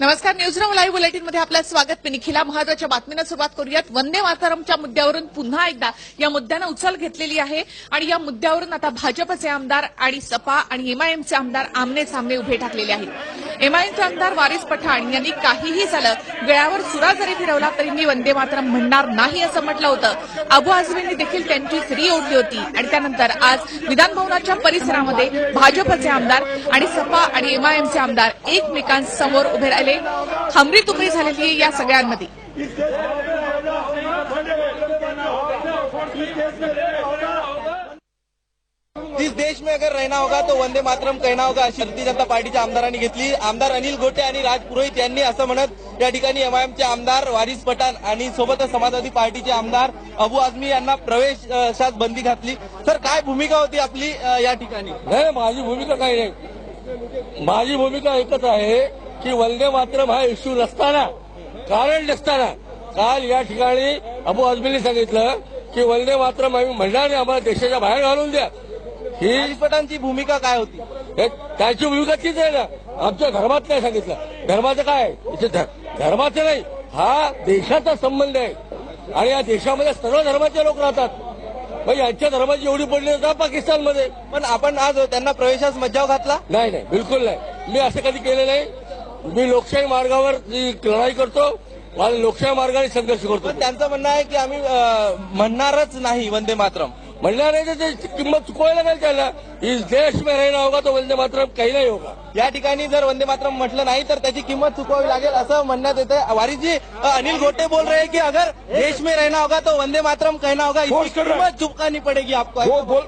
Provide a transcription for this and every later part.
नमस्कार. Newsroom live bulletin मध्ये आपलं स्वागत. मी निखिला. महत्वाच्या बातमीनं सुरुवात करूयात. वंदे मातरमच्या मुद्द्यावरून पुन्हा एकदा या मुद्द्यानं उचल घेतलेली आहे आणि या मुद्द्यावरून आता भाजपचे आमदार आणि सपा आणि एमआयएमचे आमदार आमने सामने उभे ठाकलेले आहेत. एमआयएमचे आमदार वारिस पठाण यांनी काहीही झालं, गळ्यावर सुरा जरी फिरवला तरी मी वंदे मातरम म्हणणार नाही असं म्हटलं होतं. अबू आझमींनी देखील त्यांची फ्री ओढली होती आणि त्यानंतर आज विधानभवनाच्या परिसरामध्ये भाजपचे आमदार आणि सपा आणि एमआयएमचे आमदार एकमेकांसमोर उभे राहिले. हमरी तुमरी झालेली आहे या सगळ्यांमध्ये. इस देश में अगर रहना होगा तो वंदे मातरम कहना होगा अशी भारतीय जनता पार्टीच्या आमदारांनी घेतली. आमदार अनिल गोटे आणि राज पुरोहित यांनी असं म्हणत या ठिकाणी एमआयएमचे आमदार वारिस पठाण आणि सोबतच समाजवादी पार्टीचे आमदार अबू आझमी यांना प्रवेशात बंदी घातली. सर, काय भूमिका होती आपली या ठिकाणी? नाही, माझी भूमिका काही नाही. माझी भूमिका एकच आहे की वंदे मातरम हा इश्यू नसताना, कारण नसताना काल या ठिकाणी अबू आझमींनी सांगितलं की वंदे मातरम आम्ही म्हणणार नाही, आम्हाला देशाच्या बाहेर घालून द्या. ही वारिस पठाणची भूमिका काय होती? त्याची भूमिका तीच आहे ना. आमच्या धर्मात नाही सांगितलं. धर्माचं काय? धर्माचं नाही, हा देशाचा संबंध आहे आणि या देशामध्ये सर्व धर्माचे लोक राहतात. मग यांच्या धर्माची एवढी पडली तर पाकिस्तानमध्ये. पण आपण आज त्यांना प्रवेशास मज्जाव घातला? नाही नाही, बिलकुल नाही. मी असं कधी केलं नाही. मी लोकशाही मार्गावर लढाई करतो, लोकशाही मार्गाने संघर्ष करतो. पण त्यांचं म्हणणं आहे की आम्ही म्हणणारच नाही वंदे मातरम. म्हणणार नाही तर त्याची किंमत चुकवायला लागेल त्याला. इस देश में रहना होगा तो वंदे मातरम काही नाही होगा. या ठिकाणी जर वंदे मातरम म्हटलं नाही तर त्याची किंमत चुकवावी लागेल असं म्हणण्यात येतं. वारिसजी, अनिल गोटे बोल रहे हैं कि अगर देश में रहना होगा तो वंदे मातरम कहना होगा, इसकी कीमत चुकानी पड़ेगी आपको.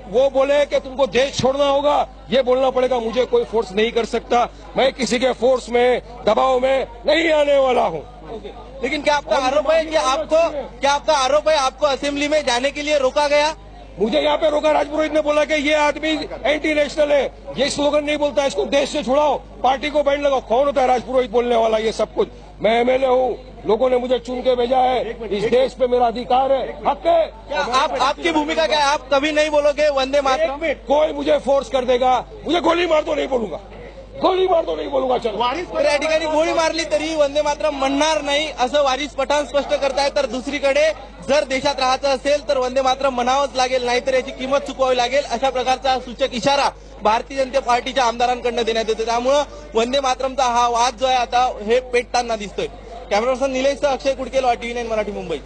वो बोले कि तुमको देश छोड़ना होगा, ये बोलना पड़ेगा. मुझे कोई फोर्स नहीं कर सकता. मैं किसी के फोर्स में, दबाव में नहीं आने वाला हूँ. लेकिन क्या आपका आरोप है कि आपको असेंबली में जाने के लिए रोका गया? मुझे यहाँ पे रोका. राजपुरोहित ने बोला कि ये आदमी एंटी नेशनल है, ये स्लोगन नहीं बोलता, इसको देश से छुड़ाओ, पार्टी को बैंड लगाओ. कौन होता है राजपुरोहित बोलने वाला? ये सब कुछ. मैं एमएलए हूँ, लोगों ने मुझे चुन के भेजा है. इस देश पे मेरा अधिकार है, हक है. क्या आपकी भूमिका क्या है? आप कभी नहीं बोलोगे वंदे मातरम? कोई मुझे फोर्स कर देगा, मुझे गोली मार दो नहीं बोलूंगा. गोली मार दो नहीं बोलूंगा. चलो, तर या ठिकाणी गोळी मारली तरी वंदे मातरम म्हणणार नाही असं वारिस पठाण स्पष्ट करतायत. तर दुसरीकडे जर देशात राहायचं असेल तर वंदे मातरम म्हणावंच लागेल, नाहीतर याची किंमत चुकवावी लागेल, अशा प्रकारचा सूचक इशारा भारतीय जनता पार्टीच्या आमदारांकडून देण्यात येतो. त्यामुळं वंदे मातरमचा हा वाद जो आहे आता हे पेटताना दिसतोय. कॅमेरा पर्सन निलेश अक्षय कुडकेल, टीव्ही 9 मराठी, मुंबई.